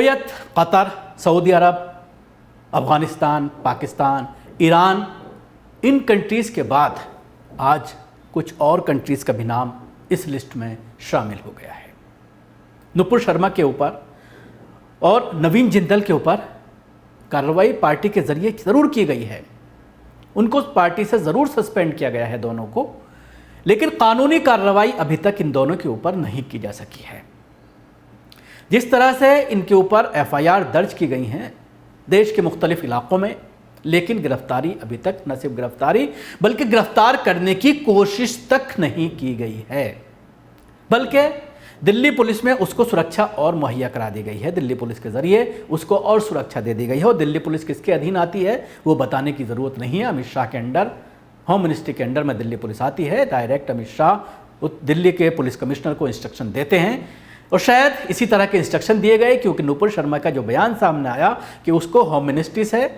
Kuwait, Qatar, Saudi अरब, Afghanistan, Pakistan, Iran, इन countries के बाद आज कुछ और कंट्रीज़ का भी नाम इस लिस्ट में शामिल हो गया है। नुपुर शर्मा के ऊपर और नवीन जिंदल के ऊपर कार्रवाई पार्टी के ज़रिए ज़रूर की गई है, उनको पार्टी से ज़रूर सस्पेंड किया गया है दोनों को, लेकिन कानूनी कार्रवाई अभी तक इन दोनों के ऊपर नहीं की जा सकी है। जिस तरह से इनके ऊपर एफआईआर दर्ज की गई हैं देश के मुख्तलिफ इलाकों में, लेकिन गिरफ्तारी अभी तक न सिर्फ गिरफ्तारी बल्कि गिरफ्तार करने की कोशिश तक नहीं की गई है, बल्कि दिल्ली पुलिस में उसको सुरक्षा और मुहैया करा दी गई है। दिल्ली पुलिस के ज़रिए उसको और सुरक्षा दे दी गई है। और दिल्ली पुलिस किसके अधीन आती है वो बताने की ज़रूरत नहीं है। अमित शाह के अंडर, होम मिनिस्ट्री के अंडर में दिल्ली पुलिस आती है। डायरेक्ट अमित शाह दिल्ली के पुलिस कमिश्नर को इंस्ट्रक्शन देते हैं और शायद इसी तरह के इंस्ट्रक्शन दिए गए क्योंकि नुपुर शर्मा का जो बयान सामने आया कि उसको होम मिनिस्ट्री से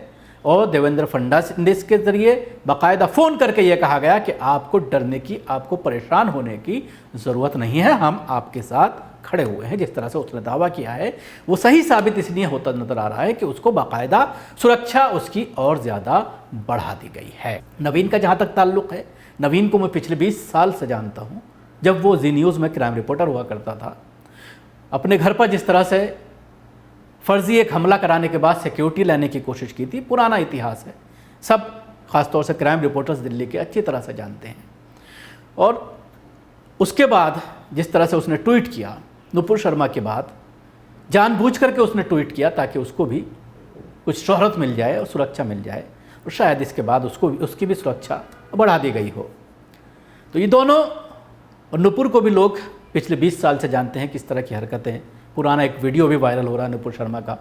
और देवेंद्र फडणवीस के ज़रिए बाकायदा फ़ोन करके ये कहा गया कि आपको डरने की, आपको परेशान होने की ज़रूरत नहीं है, हम आपके साथ खड़े हुए हैं। जिस तरह से उसने दावा किया है वो सही साबित इसलिए होता नज़र आ रहा है कि उसको बाकायदा सुरक्षा उसकी और ज़्यादा बढ़ा दी गई है। नवीन का जहाँ तक ताल्लुक़ है, नवीन को मैं पिछले 20 साल से जानता हूँ। जब वो जी न्यूज़ में क्राइम रिपोर्टर हुआ करता था, अपने घर पर जिस तरह से फर्जी एक हमला कराने के बाद सिक्योरिटी लेने की कोशिश की थी, पुराना इतिहास है, सब ख़ासतौर से क्राइम रिपोर्टर्स दिल्ली के अच्छी तरह से जानते हैं। और उसके बाद जिस तरह से उसने ट्वीट किया नुपुर शर्मा के बाद, जानबूझ करके उसने ट्वीट किया ताकि उसको भी कुछ शोहरत मिल जाए और सुरक्षा मिल जाए, और शायद इसके बाद उसकी भी सुरक्षा बढ़ा दी गई हो। तो ये दोनों, और नुपुर को भी लोग पिछले 20 साल से जानते हैं किस तरह की हरकतें। पुराना एक वीडियो भी वायरल हो रहा है नुपुर शर्मा का,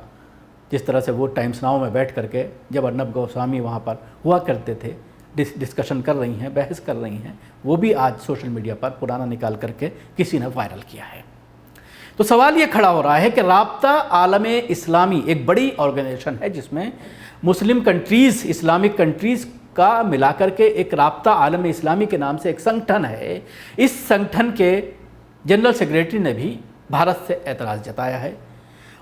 जिस तरह से वो टाइम्स नाउ में बैठ करके जब अर्नब गोस्वामी वहाँ पर हुआ करते थे, डिस्कशन कर रही हैं, बहस कर रही हैं, वो भी आज सोशल मीडिया पर पुराना निकाल करके किसी ने वायरल किया है। तो सवाल ये खड़ा हो रहा है कि राब्ता आलमे इस्लामी एक बड़ी ऑर्गेनाइजेशन है जिसमें मुस्लिम कंट्रीज़, इस्लामिक कंट्रीज़ का मिलाकर के एक राब्ता आलमे इस्लामी के नाम से एक संगठन है। इस संगठन के जनरल सेक्रेटरी ने भी भारत से एतराज़ जताया है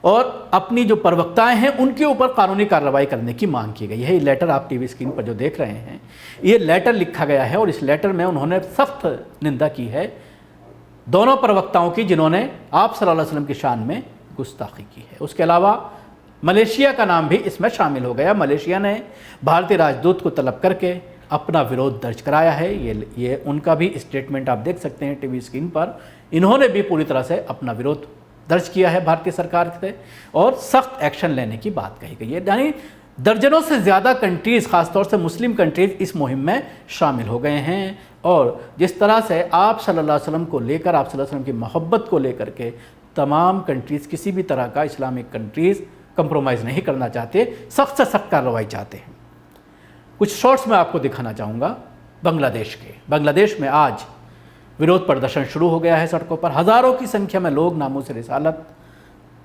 और अपनी जो प्रवक्ताएं हैं उनके ऊपर कानूनी कार्रवाई करने की मांग की गई है। ये लेटर आप टीवी स्क्रीन पर जो देख रहे हैं, ये लेटर लिखा गया है और इस लेटर में उन्होंने सख्त निंदा की है दोनों प्रवक्ताओं की जिन्होंने आप सल्लल्लाहु अलैहि वसल्लम की शान में गुस्ताखी की है। उसके अलावा मलेशिया का नाम भी इसमें शामिल हो गया। मलेशिया ने भारतीय राजदूत को तलब करके अपना विरोध दर्ज कराया है। ये उनका भी स्टेटमेंट आप देख सकते हैं टीवी स्क्रीन पर। इन्होंने भी पूरी तरह से अपना विरोध दर्ज किया है भारतीय सरकार से और सख्त एक्शन लेने की बात कही गई है। यानी दर्जनों से ज़्यादा कंट्रीज़, ख़ासतौर से मुस्लिम कंट्रीज़ इस मुहिम में शामिल हो गए हैं। और जिस तरह से आप सल्लल्लाहु अलैहि वसल्लम को लेकर, आप सल्लल्लाहु अलैहि वसल्लम की मोहब्बत को लेकर के तमाम कंट्रीज़, किसी भी तरह का इस्लामिक कंट्रीज़ कंप्रोमाइज़ नहीं करना चाहते, सख्त से सख्त कार्रवाई चाहते हैं। कुछ शॉर्ट्स में आपको दिखाना चाहूँगा बांग्लादेश के। बांग्लादेश में आज विरोध प्रदर्शन शुरू हो गया है सड़कों पर। हज़ारों की संख्या में लोग नामूस रिसालत,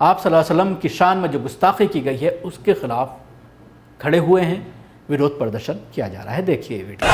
आप सल्लल्लाहु अलैहि वसल्लम की शान में जो गुस्ताखी की गई है उसके खिलाफ खड़े हुए हैं। विरोध प्रदर्शन किया जा रहा है। देखिए वीडियो।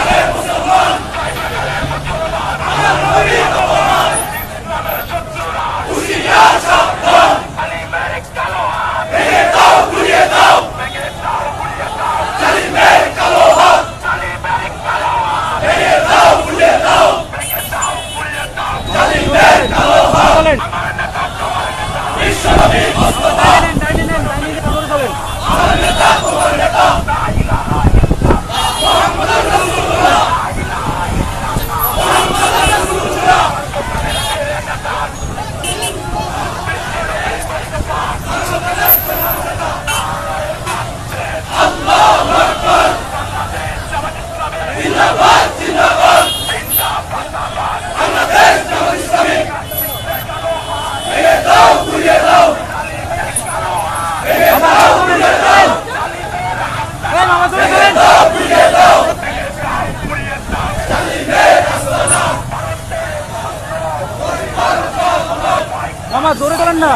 মামা জোরে করেন না।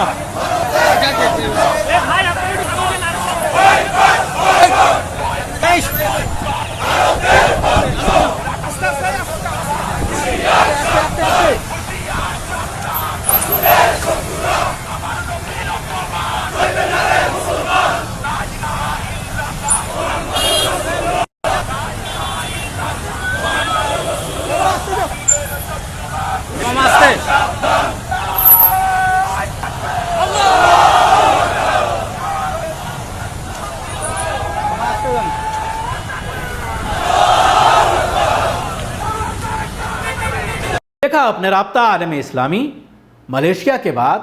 देखा आपने राब्ता आलम इस्लामी मलेशिया के बाद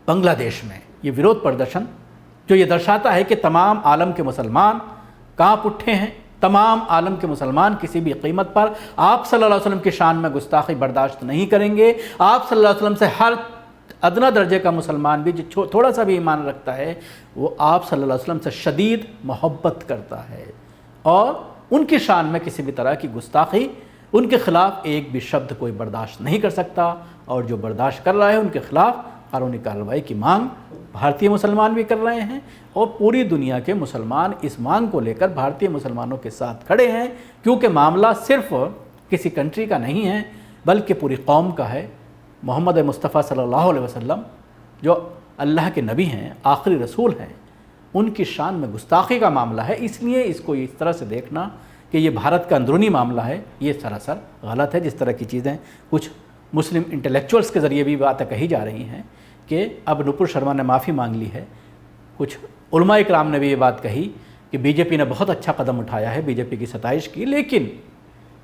बांग्लादेश में ये विरोध प्रदर्शन, जो ये दर्शाता है कि तमाम आलम के मुसलमान कांप उठे हैं। तमाम आलम के मुसलमान किसी भी कीमत पर आप सल्लल्लाहु अलैहि वसल्लम की शान में गुस्ताखी बर्दाश्त नहीं करेंगे। आप सल्लल्लाहु अलैहि वसल्लम से हर अदना दर्जे का मुसलमान भी जो थोड़ा सा भी ईमान रखता है वो आप सल्लल्लाहु अलैहि वसल्लम से शदीद मोहब्बत करता है और उनकी शान में किसी भी तरह की गुस्ताखी, उनके ख़िलाफ़ एक भी शब्द कोई बर्दाश्त नहीं कर सकता। और जो बर्दाश्त कर रहा है उनके ख़िलाफ़ कानूनी कार्रवाई की मांग भारतीय मुसलमान भी कर रहे हैं और पूरी दुनिया के मुसलमान इस मांग को लेकर भारतीय मुसलमानों के साथ खड़े हैं, क्योंकि मामला सिर्फ किसी कंट्री का नहीं है बल्कि पूरी कौम का है। मोहम्मद मुस्तफ़ा सल्लल्लाहु अलैहि वसल्लम जो अल्लाह के नबी हैं, आखिरी रसूल हैं, उनकी शान में गुस्ताखी का मामला है। इसलिए इसको इस तरह से देखना कि ये भारत का अंदरूनी मामला है, ये सरासर गलत है। जिस तरह की चीज़ें कुछ मुस्लिम इंटेलेक्चुअल्स के ज़रिए भी बातें कही जा रही हैं कि अब नुपुर शर्मा ने माफ़ी मांग ली है, कुछ उलमा इकराम ने भी ये बात कही कि बीजेपी ने बहुत अच्छा कदम उठाया है, बीजेपी की सताइश की, लेकिन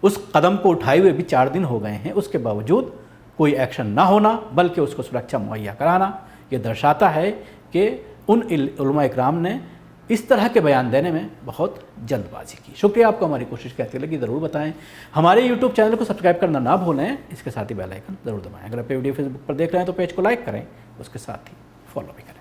उस कदम को उठाए हुए भी 4 दिन हो गए हैं, उसके बावजूद कोई एक्शन ना होना बल्कि उसको सुरक्षा मुहैया कराना, ये दर्शाता है कि उन उलमा इकराम ने इस तरह के बयान देने में बहुत जल्दबाजी की। शुक्रिया, आपको हमारी कोशिश कैसी लगी ज़रूर बताएं। हमारे YouTube चैनल को सब्सक्राइब करना ना भूलें, इसके साथ ही बेल आइकन ज़रूर दबाएं। अगर आप वीडियो फेसबुक पर देख रहे हैं तो पेज को लाइक करें, उसके साथ ही फॉलो भी करें।